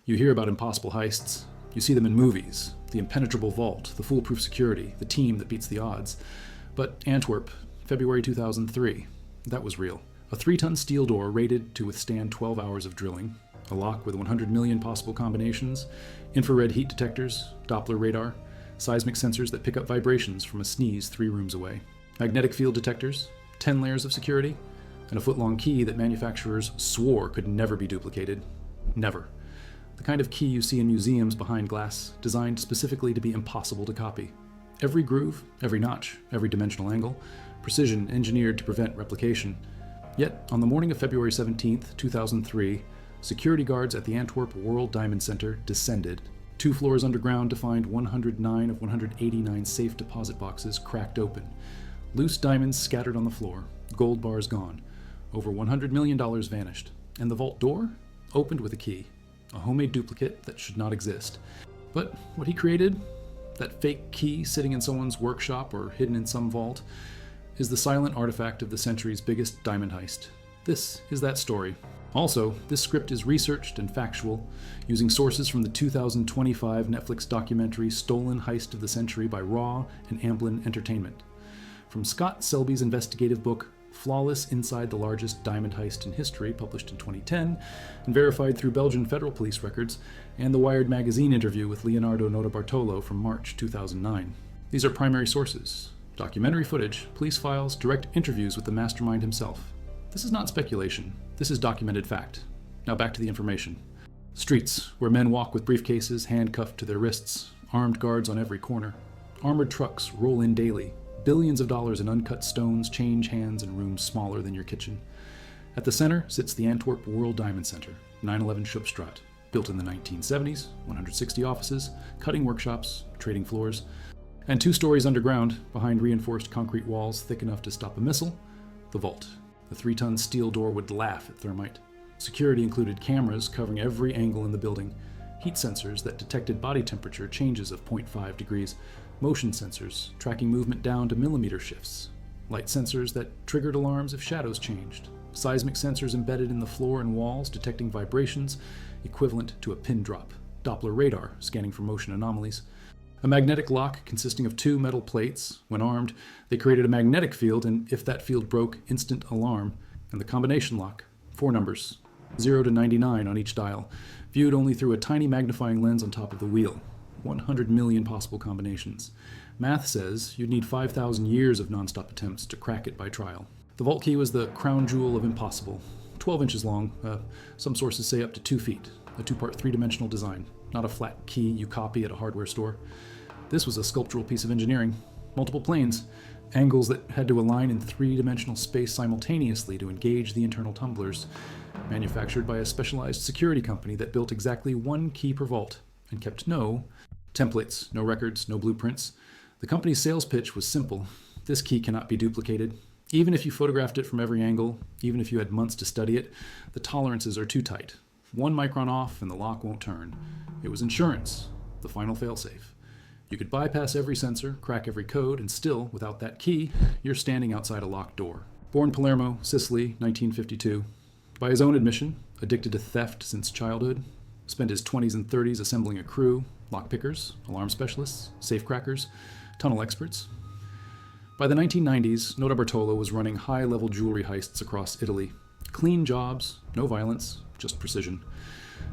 You hear about impossible heists. You see them in movies, the impenetrable vault, the foolproof security, the team that beats the odds. But Antwerp, February 2003, that was real. A 3-ton steel door rated to withstand 12 hours of drilling, a lock with 100 million possible combinations, infrared heat detectors, Doppler radar, seismic sensors that pick up vibrations from a sneeze 3 rooms away, magnetic field detectors, 10 layers of security, and a foot-long key that manufacturers swore could never be duplicated. Never. The kind of key you see in museums behind glass, designed specifically to be impossible to copy. Every groove, every notch, every dimensional angle, precision engineered to prevent replication. Yet, on the morning of February 17, 2003, security guards at the Antwerp World Diamond Center descended 2 floors underground to find 109 of 189 safe deposit boxes cracked open. Loose diamonds scattered on the floor, gold bars gone. Over $100 million vanished. And the vault door opened with a key. A homemade duplicate that should not exist. But what he created, that fake key sitting in someone's workshop or hidden in some vault, is the silent artifact of the century's biggest diamond heist. This is that story. Also, this script is researched and factual, using sources from the 2025 Netflix documentary Stolen Heist of the Century by Raw and Amblin Entertainment. From Scott Selby's investigative book, Flawless Inside the Largest Diamond Heist in History, published in 2010, and verified through Belgian federal police records, and the Wired magazine interview with Leonardo Notarbartolo from March 2009. These are primary sources: documentary footage, police files, direct interviews with the mastermind himself. This is not speculation. This is documented fact. Now back to the information. Streets, where men walk with briefcases handcuffed to their wrists, armed guards on every corner. Armored trucks roll in daily. Billions of dollars in uncut stones change hands in rooms smaller than your kitchen. At the center sits the Antwerp World Diamond Center, 911 Schupstraat, built in the 1970s, 160 offices, cutting workshops, trading floors, and 2 stories underground, behind reinforced concrete walls thick enough to stop a missile, the vault. The 3-ton steel door would laugh at thermite. Security included cameras covering every angle in the building, heat sensors that detected body temperature changes of 0.5 degrees, motion sensors tracking movement down to millimeter shifts, light sensors that triggered alarms if shadows changed, seismic sensors embedded in the floor and walls detecting vibrations equivalent to a pin drop, Doppler radar scanning for motion anomalies, a magnetic lock consisting of 2 metal plates. When armed, they created a magnetic field, and if that field broke, instant alarm, and the combination lock, 4 numbers, 0 to 99 on each dial, viewed only through a tiny magnifying lens on top of the wheel. 100 million possible combinations. Math says you'd need 5,000 years of nonstop attempts to crack it by trial. The vault key was the crown jewel of impossible. 12 inches long, some sources say up to 2 feet. A 2-part 3-dimensional design, not a flat key you copy at a hardware store. This was a sculptural piece of engineering. Multiple planes, angles that had to align in 3-dimensional space simultaneously to engage the internal tumblers, manufactured by a specialized security company that built exactly 1 key per vault and kept no templates, no records, no blueprints. The company's sales pitch was simple. This key cannot be duplicated. Even if you photographed it from every angle, even if you had months to study it, the tolerances are too tight. 1 micron off and the lock won't turn. It was insurance, the final failsafe. You could bypass every sensor, crack every code, and still, without that key, you're standing outside a locked door. Born Palermo, Sicily, 1952. By his own admission, addicted to theft since childhood, spent his 20s and 30s assembling a crew, lockpickers, alarm specialists, safecrackers, tunnel experts. By the 1990s, Notarbartolo was running high-level jewelry heists across Italy. Clean jobs, no violence, just precision.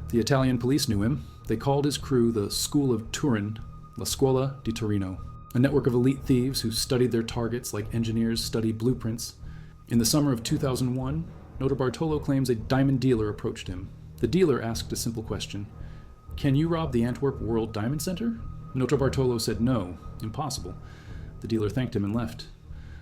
The Italian police knew him. They called his crew the School of Turin, La Scuola di Torino, a network of elite thieves who studied their targets like engineers study blueprints. In the summer of 2001, Notarbartolo claims a diamond dealer approached him. The dealer asked a simple question: "Can you rob the Antwerp World Diamond Center?" Notarbartolo said no, impossible. The dealer thanked him and left.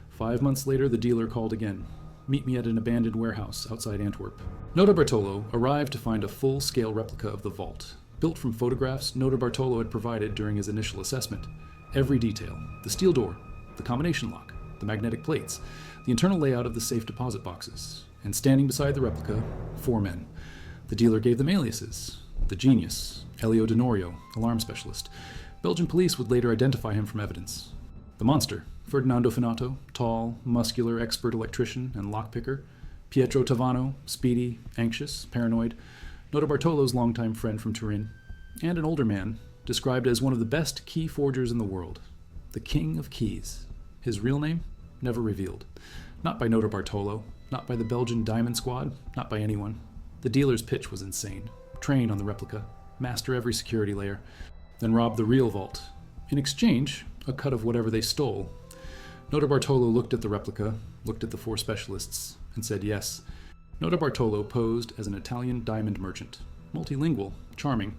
5 months later, the dealer called again. "Meet me at an abandoned warehouse outside Antwerp." Notarbartolo arrived to find a full-scale replica of the vault, built from photographs Notarbartolo had provided during his initial assessment. Every detail: the steel door, the combination lock, the magnetic plates, the internal layout of the safe deposit boxes. And standing beside the replica, 4 men. The dealer gave them aliases: the genius, Elio Denorio, alarm specialist. Belgian police would later identify him from evidence. The monster, Ferdinando Finato, tall, muscular, expert electrician and lockpicker. Pietro Tavano, speedy, anxious, paranoid. Notarbartolo's longtime friend from Turin, and an older man, described as one of the best key forgers in the world. The King of Keys. His real name? Never revealed. Not by Notarbartolo, not by the Belgian Diamond Squad, not by anyone. The dealer's pitch was insane. Train on the replica, master every security layer, then rob the real vault. In exchange, a cut of whatever they stole. Notarbartolo looked at the replica, looked at the 4 specialists, and said yes. Notarbartolo posed as an Italian diamond merchant. Multilingual, charming.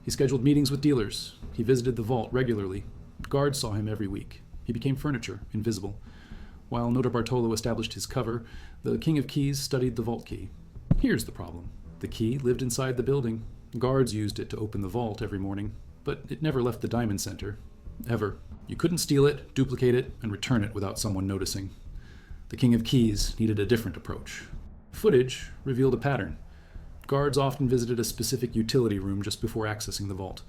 He scheduled meetings with dealers. He visited the vault regularly. Guards saw him every week. He became furniture, invisible. While Notarbartolo established his cover, the King of Keys studied the vault key. Here's the problem. The key lived inside the building. Guards used it to open the vault every morning, but it never left the Diamond Center. Ever. You couldn't steal it, duplicate it, and return it without someone noticing. The King of Keys needed a different approach. Footage revealed a pattern. Guards often visited a specific utility room just before accessing the vault.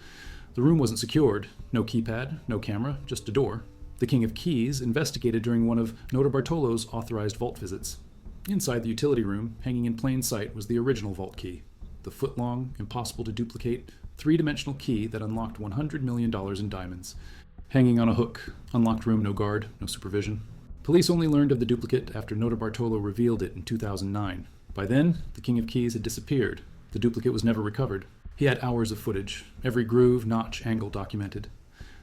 The room wasn't secured. No keypad, no camera, just a door. The King of Keys investigated during one of Notarbartolo's authorized vault visits. Inside the utility room, hanging in plain sight, was the original vault key. The foot-long, impossible-to-duplicate, 3-dimensional key that unlocked $100 million in diamonds. Hanging on a hook. Unlocked room, no guard, no supervision. Police only learned of the duplicate after Notarbartolo revealed it in 2009. By then, the King of Keys had disappeared. The duplicate was never recovered. He had hours of footage, every groove, notch, angle documented.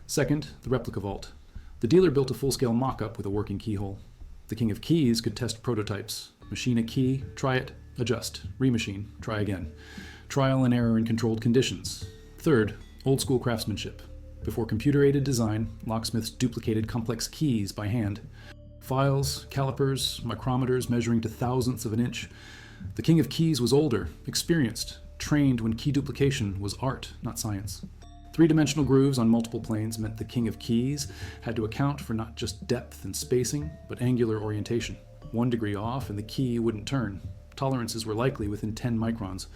Second, the replica vault. The dealer built a full-scale mock-up with a working keyhole. The King of Keys could test prototypes. Machine a key, try it, adjust, remachine, try again. Trial and error in controlled conditions. Third, old-school craftsmanship. Before computer-aided design, locksmiths duplicated complex keys by hand. Files, calipers, micrometers measuring to thousandths of an inch. The King of Keys was older, experienced, trained when key duplication was art, not science. 3-dimensional grooves on multiple planes meant the King of Keys had to account for not just depth and spacing, but angular orientation. 1 degree off and the key wouldn't turn. Tolerances were likely within 10 microns,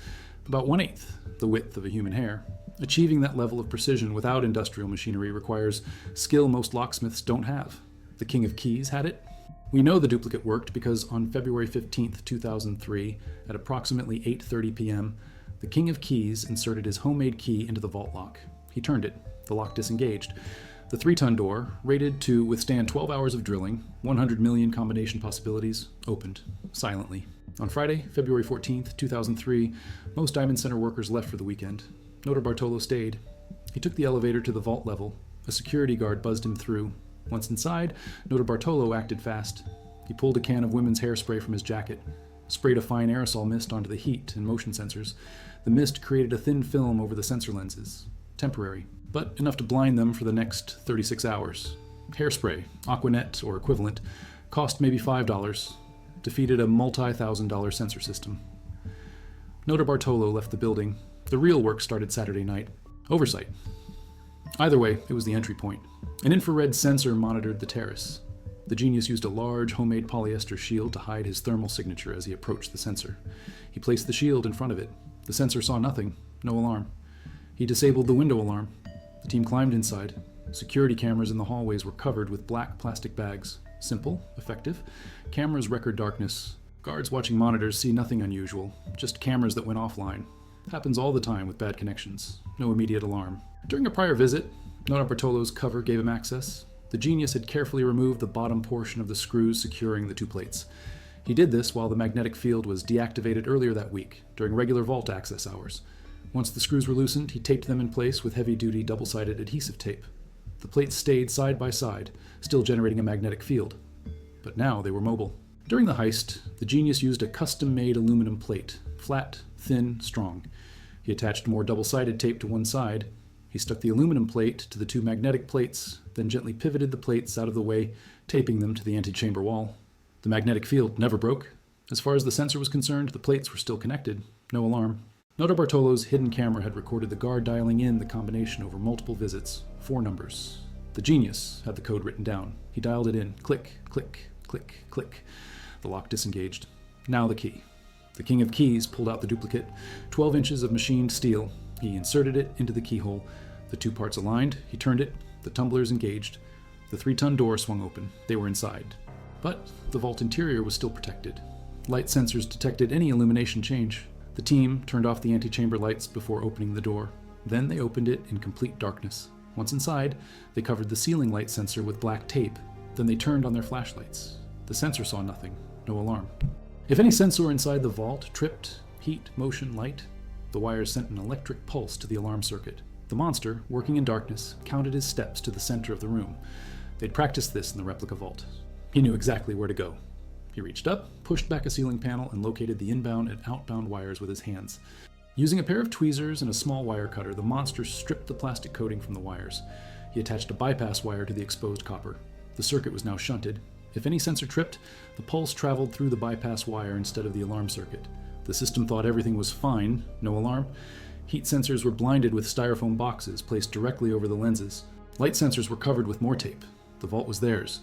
about 1/8 the width of a human hair. Achieving that level of precision without industrial machinery requires skill most locksmiths don't have. The King of Keys had it. We know the duplicate worked because on February 15, 2003, at approximately 8:30 p.m., the King of Keys inserted his homemade key into the vault lock. He turned it. The lock disengaged. The 3-ton door, rated to withstand 12 hours of drilling, 100 million combination possibilities, opened, silently. On Friday, February 14, 2003, most Diamond Center workers left for the weekend. Notarbartolo stayed. He took the elevator to the vault level. A security guard buzzed him through. Once inside, Notarbartolo acted fast. He pulled a can of women's hairspray from his jacket, sprayed a fine aerosol mist onto the heat and motion sensors. The mist created a thin film over the sensor lenses. Temporary, but enough to blind them for the next 36 hours. Hairspray, Aquanet or equivalent, cost maybe $5, defeated a multi-$1,000 sensor system. Notarbartolo left the building. The real work started Saturday night. Oversight. Either way, it was the entry point. An infrared sensor monitored the terrace. The genius used a large, homemade polyester shield to hide his thermal signature as he approached the sensor. He placed the shield in front of it. The sensor saw nothing, no alarm. He disabled the window alarm. The team climbed inside. Security cameras in the hallways were covered with black plastic bags. Simple, effective. Cameras record darkness. Guards watching monitors see nothing unusual, just cameras that went offline. Happens all the time with bad connections. No immediate alarm. During a prior visit, Notarbartolo's cover gave him access. The genius had carefully removed the bottom portion of the screws securing the 2 plates. He did this while the magnetic field was deactivated earlier that week, during regular vault access hours. Once the screws were loosened, he taped them in place with heavy-duty double-sided adhesive tape. The plates stayed side by side, still generating a magnetic field. But now they were mobile. During the heist, the genius used a custom-made aluminum plate, flat, thin, strong. He attached more double-sided tape to one side. He stuck the aluminum plate to the 2 magnetic plates, then gently pivoted the plates out of the way, taping them to the antechamber wall. The magnetic field never broke. As far as the sensor was concerned, the plates were still connected. No alarm. Notarbartolo's hidden camera had recorded the guard dialing in the combination over multiple visits. 4 numbers. The genius had the code written down. He dialed it in. Click, click, click, click. The lock disengaged. Now the key. The King of Keys pulled out the duplicate. 12 inches of machined steel. He inserted it into the keyhole. The 2 parts aligned. He turned it. The tumblers engaged. The 3-ton door swung open. They were inside. But the vault interior was still protected. Light sensors detected any illumination change. The The team turned off the antechamber lights before opening the door. Then they opened it in complete darkness. Once inside, they covered the ceiling light sensor with black tape. Then they turned on their flashlights. The sensor saw nothing, no alarm. If any sensor inside the vault tripped, heat, motion, light, the wires sent an electric pulse to the alarm circuit. The monster, working in darkness, counted his steps to the center of the room. They'd practiced this in the replica vault. He knew exactly where to go. He reached up, pushed back a ceiling panel, and located the inbound and outbound wires with his hands. Using a pair of tweezers and a small wire cutter, the monster stripped the plastic coating from the wires. He attached a bypass wire to the exposed copper. The circuit was now shunted. If any sensor tripped, the pulse traveled through the bypass wire instead of the alarm circuit. The system thought everything was fine, no alarm. Heat sensors were blinded with styrofoam boxes placed directly over the lenses. Light sensors were covered with more tape. The vault was theirs.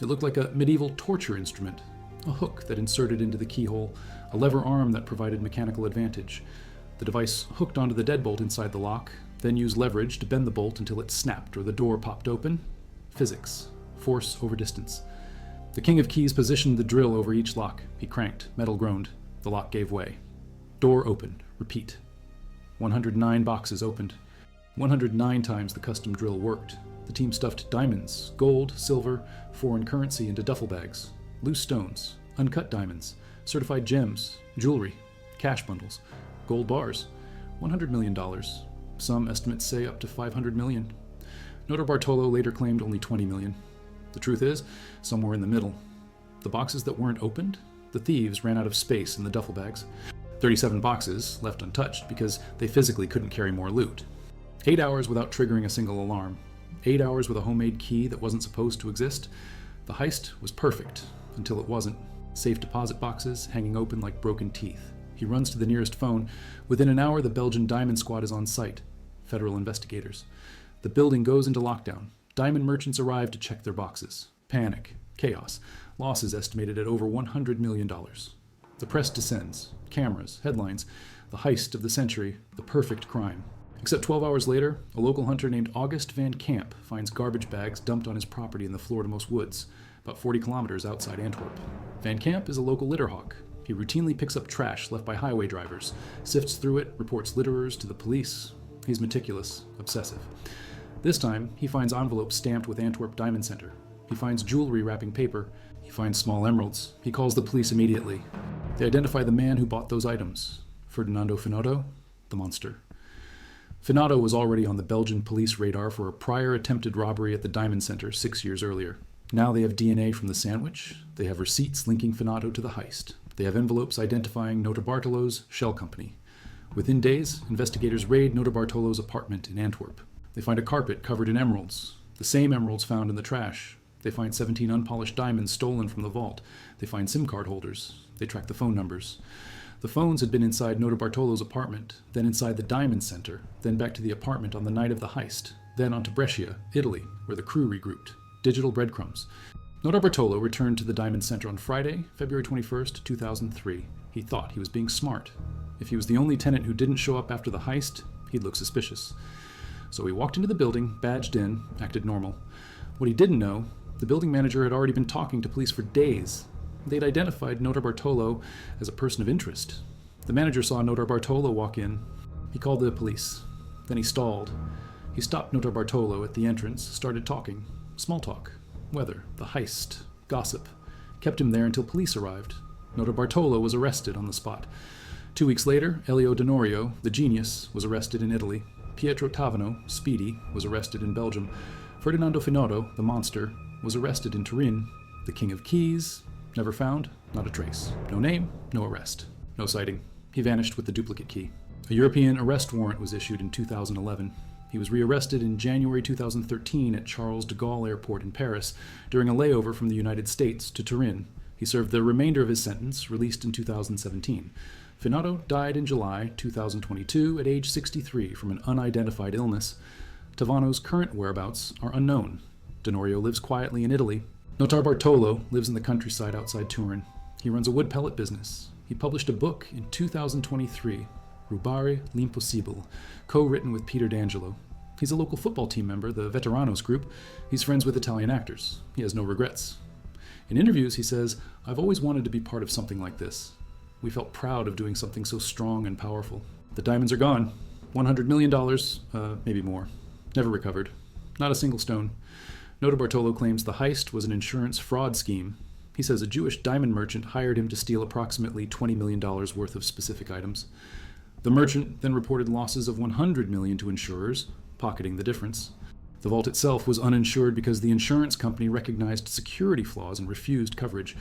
It looked like a medieval torture instrument. A hook that inserted into the keyhole, a lever arm that provided mechanical advantage. The device hooked onto the deadbolt inside the lock, then used leverage to bend the bolt until it snapped or the door popped open. Physics. Force over distance. The King of Keys positioned the drill over each lock. He cranked. Metal groaned. The lock gave way. Door opened. Repeat. 109 boxes opened. 109 times the custom drill worked. The team stuffed diamonds, gold, silver, foreign currency into duffel bags, loose stones, uncut diamonds, certified gems, jewelry, cash bundles, gold bars, $100 million. Some estimates say up to $500 million. Notarbartolo later claimed only $20 million. The truth is, somewhere in the middle. The boxes that weren't opened, the thieves ran out of space in the duffel bags. 37 boxes left untouched because they physically couldn't carry more loot. 8 hours without triggering a single alarm. 8 hours with a homemade key that wasn't supposed to exist. The heist was perfect, until it wasn't. Safe deposit boxes hanging open like broken teeth. He runs to the nearest phone. Within an hour, the Belgian Diamond Squad is on site. Federal investigators. The building goes into lockdown. Diamond merchants arrive to check their boxes. Panic. Chaos. Losses estimated at over $100 million. The press descends. Cameras. Headlines. The heist of the century. The perfect crime. Except 12 hours later, a local hunter named August Van Camp finds garbage bags dumped on his property in the Floridemoos woods, about 40 kilometers outside Antwerp. Van Camp is a local litter hawk. He routinely picks up trash left by highway drivers, sifts through it, reports litterers to the police. He's meticulous, obsessive. This time, he finds envelopes stamped with Antwerp Diamond Center. He finds jewelry wrapping paper. He finds small emeralds. He calls the police immediately. They identify the man who bought those items, Ferdinando Finotto, the monster. Finotto was already on the Belgian police radar for a prior attempted robbery at the Diamond Center 6 years earlier. Now they have DNA from the sandwich. They have receipts linking Finotto to the heist. They have envelopes identifying Notarbartolo's shell company. Within days, investigators raid Notarbartolo's apartment in Antwerp. They find a carpet covered in emeralds, the same emeralds found in the trash. They find 17 unpolished diamonds stolen from the vault. They find SIM card holders. They track the phone numbers. The phones had been inside Notarbartolo's apartment, then inside the Diamond Center, then back to the apartment on the night of the heist, then on to Brescia, Italy, where the crew regrouped. Digital breadcrumbs. Notarbartolo returned to the Diamond Center on Friday, February 21st, 2003. He thought he was being smart. If he was the only tenant who didn't show up after the heist, he'd look suspicious. So he walked into the building, badged in, acted normal. What he didn't know, the building manager had already been talking to police for days. They'd identified Notarbartolo as a person of interest. The manager saw Notarbartolo walk in. He called the police. Then he stalled. He stopped Notarbartolo at the entrance, started talking. Small talk. Weather. The heist. Gossip. Kept him there until police arrived. Notarbartolo was arrested on the spot. 2 weeks later, Elio Denorio, the genius, was arrested in Italy. Pietro Tavano, Speedy, was arrested in Belgium. Ferdinando Finotto, the monster, was arrested in Turin. The King of Keys, never found, not a trace. No name, no arrest. No sighting. He vanished with the duplicate key. A European arrest warrant was issued in 2011. He was rearrested in January 2013 at Charles de Gaulle Airport in Paris during a layover from the United States to Turin. He served the remainder of his sentence, released in 2017. Finotto died in July 2022 at age 63 from an unidentified illness. Tavano's current whereabouts are unknown. Denorio lives quietly in Italy. Notarbartolo lives in the countryside outside Turin. He runs a wood pellet business. He published a book in 2023, Rubare l'Impossibile, co-written with Peter D'Angelo. He's a local football team member, the Veteranos group. He's friends with Italian actors. He has no regrets. In interviews, he says, "I've always wanted to be part of something like this." We felt proud of doing something so strong and powerful. The diamonds are gone. $100 million, maybe more. Never recovered. Not a single stone. Notarbartolo claims the heist was an insurance fraud scheme. He says a Jewish diamond merchant hired him to steal approximately $20 million worth of specific items. The merchant then reported losses of $100 million to insurers, pocketing the difference. The vault itself was uninsured because the insurance company recognized security flaws and refused coverage.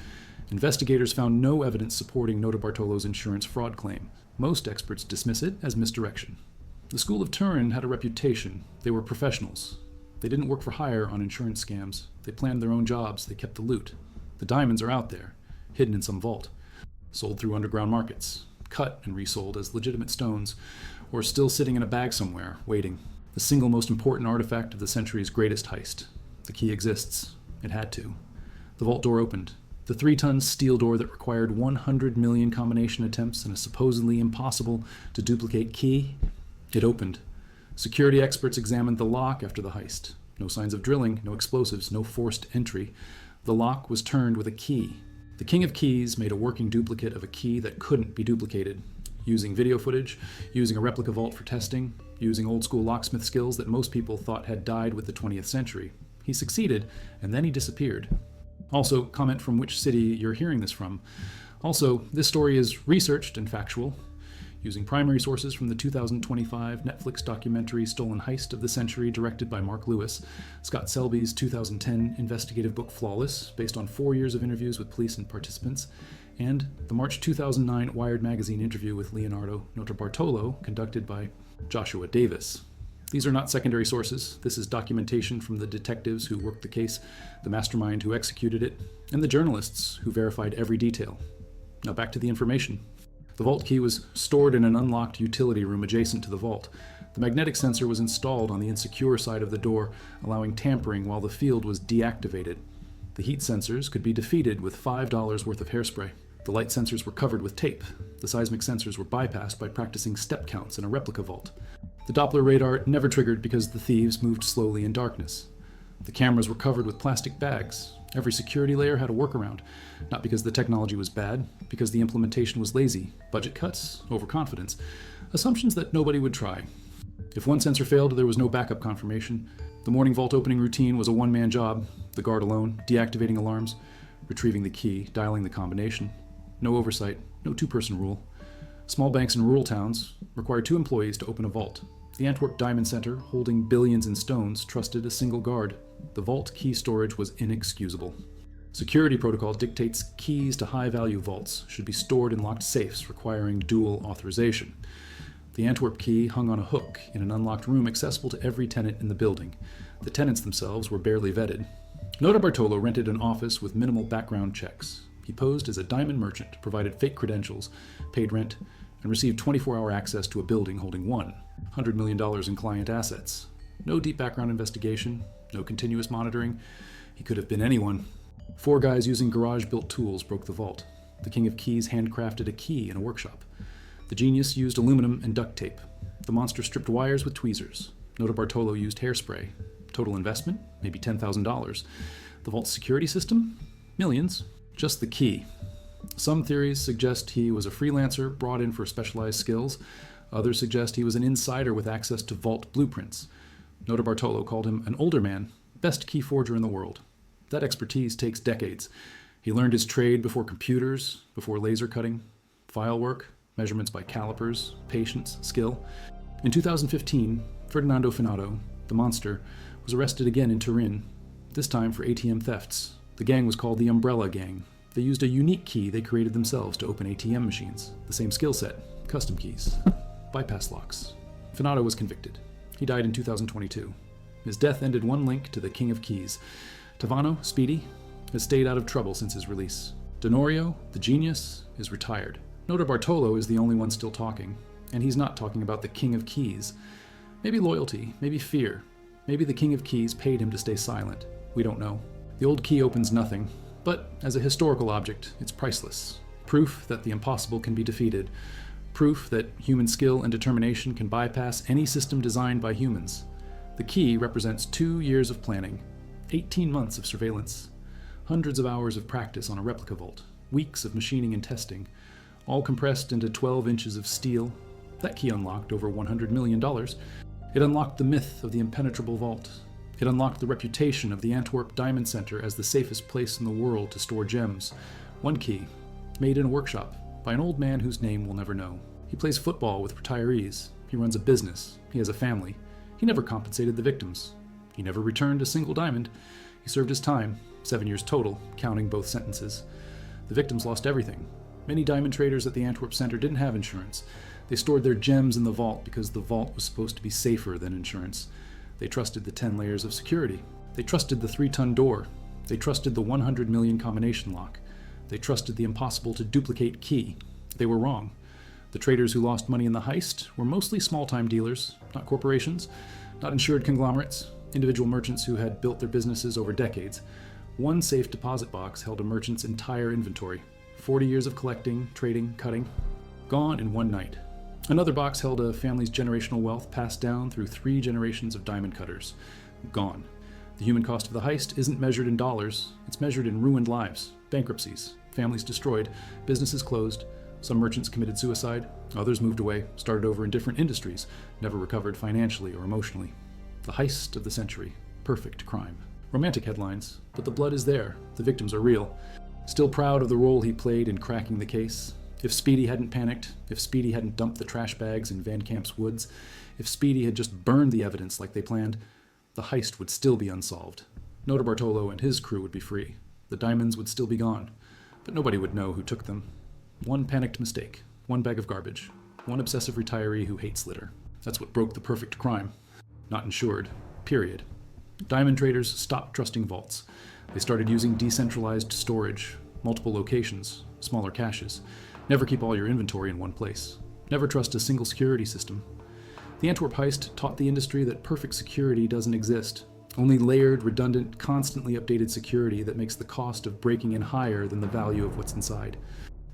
Investigators found no evidence supporting Notarbartolo's insurance fraud claim. Most experts dismiss it as misdirection. The School of Turin had a reputation. They were professionals. They didn't work for hire on insurance scams. They planned their own jobs. They kept the loot. The diamonds are out there, hidden in some vault, sold through underground markets, cut and resold as legitimate stones, or still sitting in a bag somewhere, waiting. The single most important artifact of the century's greatest heist. The key exists. It had to. The vault door opened. The 3-ton steel door that required 100 million combination attempts and a supposedly impossible to duplicate key. It opened. Security experts examined the lock after the heist. No signs of drilling, no explosives, no forced entry. The lock was turned with a key. The King of Keys made a working duplicate of a key that couldn't be duplicated. Using video footage, using a replica vault for testing, using old-school locksmith skills that most people thought had died with the 20th century. He succeeded, and then he disappeared. Also, comment from which city you're hearing this from. Also, this story is researched and factual, using primary sources from the 2025 Netflix documentary Stolen Heist of the Century, directed by Mark Lewis, Scott Selby's 2010 investigative book Flawless, based on 4 years of interviews with police and participants, and the March 2009 Wired magazine interview with Leonardo Notarbartolo, conducted by Joshua Davis. These are not secondary sources. This is documentation from the detectives who worked the case, the mastermind who executed it, and the journalists who verified every detail. Now back to the information. The vault key was stored in an unlocked utility room adjacent to the vault. The magnetic sensor was installed on the insecure side of the door, allowing tampering while the field was deactivated. The heat sensors could be defeated with $5 worth of hairspray. The light sensors were covered with tape. The seismic sensors were bypassed by practicing step counts in a replica vault. The Doppler radar never triggered because the thieves moved slowly in darkness. The cameras were covered with plastic bags. Every security layer had a workaround, not because the technology was bad, because the implementation was lazy. Budget cuts, overconfidence, assumptions that nobody would try. If one sensor failed, there was no backup confirmation. The morning vault opening routine was a one-man job, the guard alone, deactivating alarms, retrieving the key, dialing the combination. No oversight, no two-person rule. Small banks in rural towns required 2 employees to open a vault. The Antwerp Diamond Center, holding billions in stones, trusted a single guard. The vault key storage was inexcusable. Security protocol dictates keys to high-value vaults should be stored in locked safes requiring dual authorization. The Antwerp key hung on a hook in an unlocked room accessible to every tenant in the building. The tenants themselves were barely vetted. Notarbartolo rented an office with minimal background checks. He posed as a diamond merchant, provided fake credentials, paid rent, and received 24-hour access to a building holding $100 million in client assets. No deep background investigation, no continuous monitoring. He could have been anyone. 4 guys using garage-built tools broke the vault. The King of Keys handcrafted a key in a workshop. The genius used aluminum and duct tape. The monster stripped wires with tweezers. Notarbartolo used hairspray. Total investment? Maybe $10,000. The vault's security system? Millions. Just the key. Some theories suggest he was a freelancer brought in for specialized skills. Others suggest he was an insider with access to vault blueprints. Notarbartolo called him an older man, best key forger in the world. That expertise takes decades. He learned his trade before computers, before laser cutting, file work, measurements by calipers, patience, skill. In 2015, Ferdinando Finado, the monster, was arrested again in Turin, this time for ATM thefts. The gang was called the Umbrella Gang. They used a unique key they created themselves to open ATM machines. The same skill set, custom keys, bypass locks. Finado was convicted. He died in 2022. His death ended one link to the King of Keys. Tavano, Speedy, has stayed out of trouble since his release. Denorio, the genius, is retired. Notarbartolo is the only one still talking, and he's not talking about the King of Keys. Maybe loyalty, maybe fear. Maybe the King of Keys paid him to stay silent. We don't know. The old key opens nothing, but as a historical object, it's priceless. Proof that the impossible can be defeated. Proof that human skill and determination can bypass any system designed by humans. The key represents 2 years of planning, 18 months of surveillance, hundreds of hours of practice on a replica vault, weeks of machining and testing, all compressed into 12 inches of steel. That key unlocked over $100 million. It unlocked the myth of the impenetrable vault. It unlocked the reputation of the Antwerp Diamond Center as the safest place in the world to store gems. One key, made in a workshop by an old man whose name we'll never know. He plays football with retirees. He runs a business. He has a family. He never compensated the victims. He never returned a single diamond. He served his time, 7 years total, counting both sentences. The victims lost everything. Many diamond traders at the Antwerp Center didn't have insurance. They stored their gems in the vault because the vault was supposed to be safer than insurance. They trusted the 10 layers of security. They trusted the 3-ton door. They trusted the 100 million combination lock. They trusted the impossible to duplicate key. They were wrong. The traders who lost money in the heist were mostly small-time dealers, not corporations, not insured conglomerates, individual merchants who had built their businesses over decades. One safe deposit box held a merchant's entire inventory. 40 years of collecting, trading, cutting, gone in one night. Another box held a family's generational wealth passed down through 3 generations of diamond cutters. Gone. The human cost of the heist isn't measured in dollars, it's measured in ruined lives, bankruptcies, families destroyed, businesses closed. Some merchants committed suicide, others moved away, started over in different industries, never recovered financially or emotionally. The heist of the century. Perfect crime. Romantic headlines, but the blood is there, the victims are real. Still proud of the role he played in cracking the case. If Speedy hadn't panicked, if Speedy hadn't dumped the trash bags in Van Camp's woods, if Speedy had just burned the evidence like they planned, the heist would still be unsolved. Notarbartolo and his crew would be free. The diamonds would still be gone, but nobody would know who took them. One panicked mistake, one bag of garbage, one obsessive retiree who hates litter. That's what broke the perfect crime. Not insured. Period. Diamond traders stopped trusting vaults. They started using decentralized storage, multiple locations, smaller caches. Never keep all your inventory in one place. Never trust a single security system. The Antwerp heist taught the industry that perfect security doesn't exist. Only layered, redundant, constantly updated security that makes the cost of breaking in higher than the value of what's inside.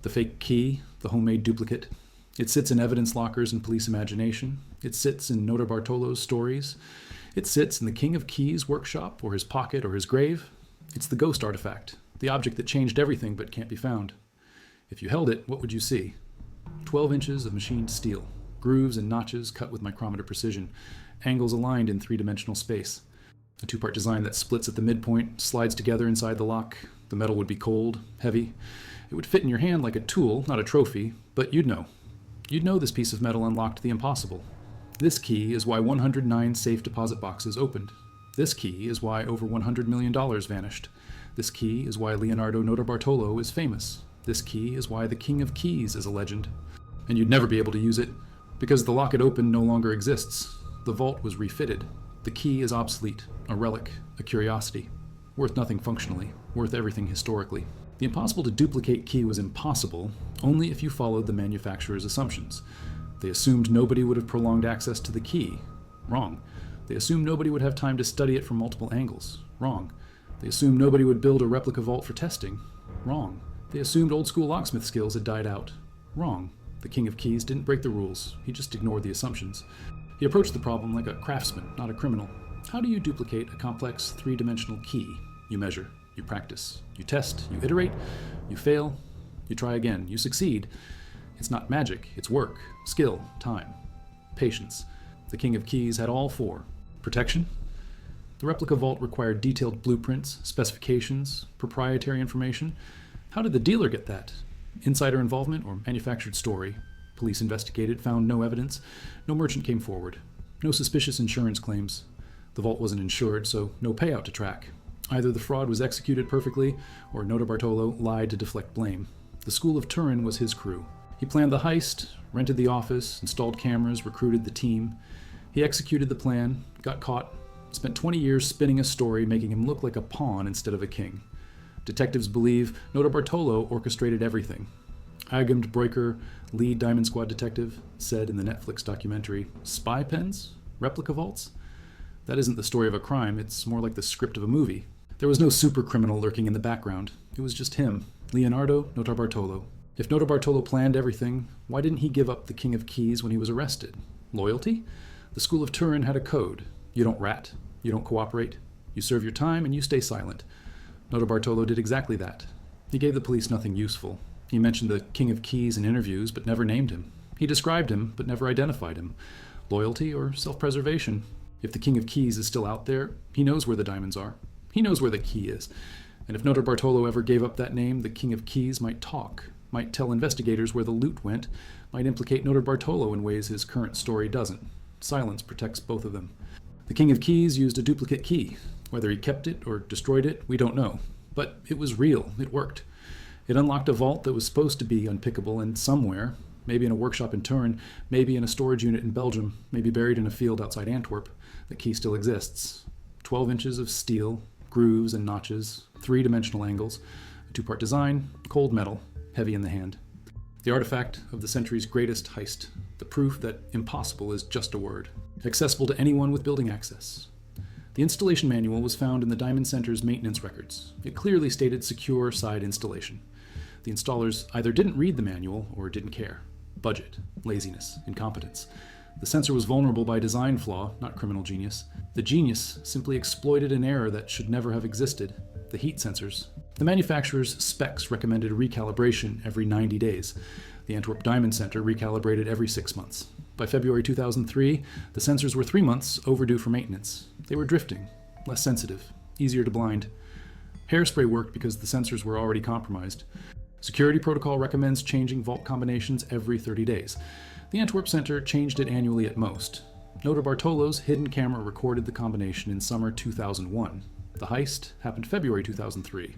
The fake key, the homemade duplicate. It sits in evidence lockers and police imagination. It sits in Notarbartolo's stories. It sits in the King of Keys' workshop, or his pocket, or his grave. It's the ghost artifact, the object that changed everything but can't be found. If you held it, what would you see? 12 inches of machined steel, grooves and notches cut with micrometer precision, angles aligned in 3-dimensional space. A 2-part design that splits at the midpoint, slides together inside the lock. The metal would be cold, heavy. It would fit in your hand like a tool, not a trophy, but you'd know. You'd know this piece of metal unlocked the impossible. This key is why 109 safe deposit boxes opened. This key is why over $100 million vanished. This key is why Leonardo Notarbartolo is famous. This key is why the King of Keys is a legend. And you'd never be able to use it, because the lock it opened no longer exists. The vault was refitted. The key is obsolete, a relic, a curiosity. Worth nothing functionally, worth everything historically. The impossible to duplicate key was impossible only if you followed the manufacturer's assumptions. They assumed nobody would have prolonged access to the key. Wrong. They assumed nobody would have time to study it from multiple angles. Wrong. They assumed nobody would build a replica vault for testing. Wrong. They assumed old-school locksmith skills had died out. Wrong. The King of Keys didn't break the rules. He just ignored the assumptions. He approached the problem like a craftsman, not a criminal. How do you duplicate a complex 3-dimensional key? You measure. You practice. You test. You iterate. You fail. You try again. You succeed. It's not magic. It's work, skill, time, patience. The King of Keys had all 4. Protection? The replica vault required detailed blueprints, specifications, proprietary information. How did the dealer get that? Insider involvement or manufactured story? Police investigated, found no evidence. No merchant came forward. No suspicious insurance claims. The vault wasn't insured, so no payout to track. Either the fraud was executed perfectly, or Notarbartolo lied to deflect blame. The School of Turin was his crew. He planned the heist, rented the office, installed cameras, recruited the team. He executed the plan, got caught, spent 20 years spinning a story making him look like a pawn instead of a king. Detectives believe Notarbartolo orchestrated everything. Agamd Breaker, lead Diamond Squad detective, said in the Netflix documentary, "Spy pens? Replica vaults?" That isn't the story of a crime, it's more like the script of a movie. There was no super criminal lurking in the background. It was just him, Leonardo Notarbartolo. If Notarbartolo planned everything, why didn't he give up the King of Keys when he was arrested? Loyalty? The School of Turin had a code. You don't rat, you don't cooperate, you serve your time and you stay silent. Notarbartolo did exactly that. He gave the police nothing useful. He mentioned the King of Keys in interviews, but never named him. He described him, but never identified him. Loyalty or self-preservation? If the King of Keys is still out there, he knows where the diamonds are. He knows where the key is. And if Notarbartolo ever gave up that name, the King of Keys might talk, might tell investigators where the loot went, might implicate Notarbartolo in ways his current story doesn't. Silence protects both of them. The King of Keys used a duplicate key. Whether he kept it or destroyed it, we don't know. But it was real. It worked. It unlocked a vault that was supposed to be unpickable, and somewhere, maybe in a workshop in Turin, maybe in a storage unit in Belgium, maybe buried in a field outside Antwerp, the key still exists. 12 inches of steel, grooves and notches, 3-dimensional angles, a 2-part design, cold metal, heavy in the hand. The artifact of the century's greatest heist, the proof that impossible is just a word, accessible to anyone with building access. The installation manual was found in the Diamond Center's maintenance records. It clearly stated secure side installation. The installers either didn't read the manual or didn't care. Budget, laziness, incompetence. The sensor was vulnerable by design flaw, not criminal genius. The genius simply exploited an error that should never have existed. The heat sensors. The manufacturer's specs recommended recalibration every 90 days. The Antwerp Diamond Center recalibrated every 6 months. By February 2003, the sensors were 3 months overdue for maintenance. They were drifting, less sensitive, easier to blind. Hairspray worked because the sensors were already compromised. Security protocol recommends changing vault combinations every 30 days. The Antwerp Center changed it annually at most. Notarbartolo's hidden camera recorded the combination in summer 2001. The heist happened February 2003.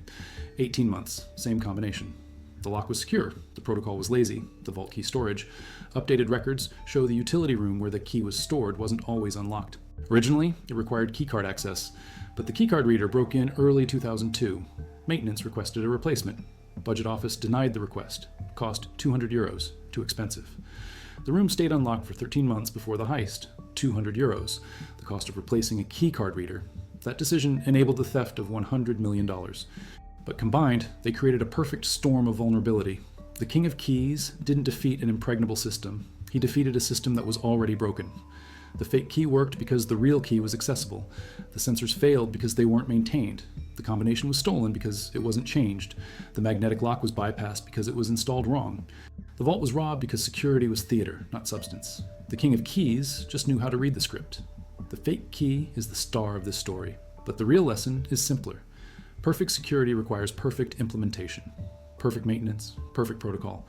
18 months, same combination. The lock was secure. The protocol was lazy. The vault key storage. Updated records show the utility room where the key was stored wasn't always unlocked. Originally, it required keycard access, but the keycard reader broke in early 2002. Maintenance requested a replacement. Budget office denied the request. Cost €200. Too expensive. The room stayed unlocked for 13 months before the heist. €200. The cost of replacing a keycard reader. That decision enabled the theft of $100 million. But combined, they created a perfect storm of vulnerability. The King of Keys didn't defeat an impregnable system. He defeated a system that was already broken. The fake key worked because the real key was accessible. The sensors failed because they weren't maintained. The combination was stolen because it wasn't changed. The magnetic lock was bypassed because it was installed wrong. The vault was robbed because security was theater, not substance. The King of Keys just knew how to read the script. The fake key is the star of this story, but the real lesson is simpler. Perfect security requires perfect implementation. Perfect maintenance, perfect protocol.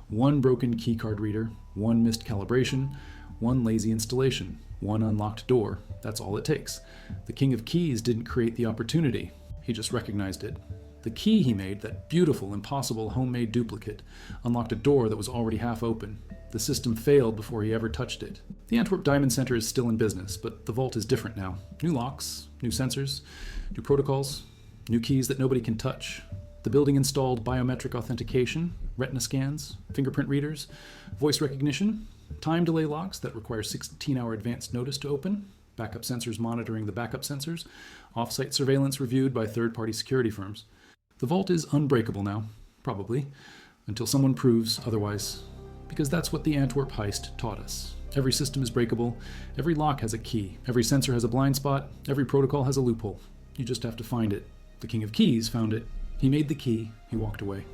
One broken keycard reader, one missed calibration, one lazy installation, one unlocked door. That's all it takes. The King of Keys didn't create the opportunity. He just recognized it. The key he made, that beautiful, impossible homemade duplicate, unlocked a door that was already half open. The system failed before he ever touched it. The Antwerp Diamond Center is still in business, but the vault is different now. New locks, new sensors, new protocols, new keys that nobody can touch. The building installed biometric authentication, retina scans, fingerprint readers, voice recognition, time delay locks that require 16-hour advance notice to open, backup sensors monitoring the backup sensors, off-site surveillance reviewed by third-party security firms. The vault is unbreakable now, probably, until someone proves otherwise, because that's what the Antwerp heist taught us. Every system is breakable, every lock has a key, every sensor has a blind spot, every protocol has a loophole. You just have to find it. The King of Keys found it. He made the key, he walked away.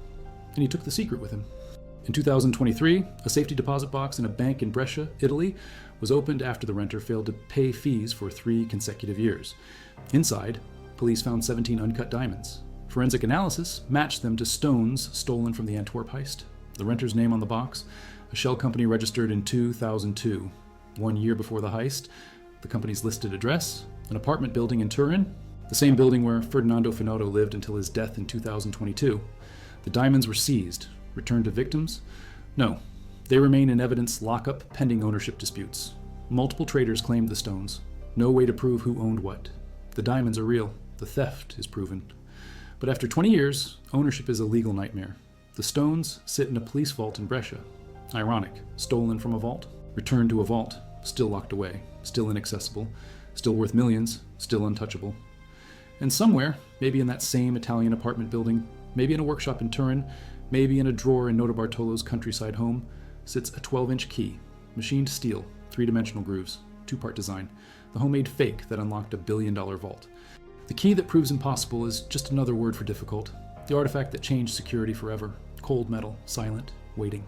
And he took the secret with him. In 2023, a safety deposit box in a bank in Brescia, Italy, was opened after the renter failed to pay fees for 3 consecutive years. Inside, police found 17 uncut diamonds. Forensic analysis matched them to stones stolen from the Antwerp heist. The renter's name on the box, a shell company registered in 2002. 1 year before the heist, the company's listed address, an apartment building in Turin, the same building where Ferdinando Finotto lived until his death in 2022. The diamonds were seized, returned to victims? No, they remain in evidence lockup pending ownership disputes. Multiple traders claimed the stones. No way to prove who owned what. The diamonds are real. The theft is proven. But after 20 years, ownership is a legal nightmare. The stones sit in a police vault in Brescia. Ironic. Stolen from a vault, returned to a vault, still locked away, still inaccessible, still worth millions, still untouchable. And somewhere, maybe in that same Italian apartment building, maybe in a workshop in Turin, maybe in a drawer in Notarbartolo's countryside home, sits a 12-inch key, machined steel, 3-dimensional grooves, 2-part design, the homemade fake that unlocked a billion-dollar vault. The key that proves impossible is just another word for difficult, the artifact that changed security forever, cold metal, silent, waiting.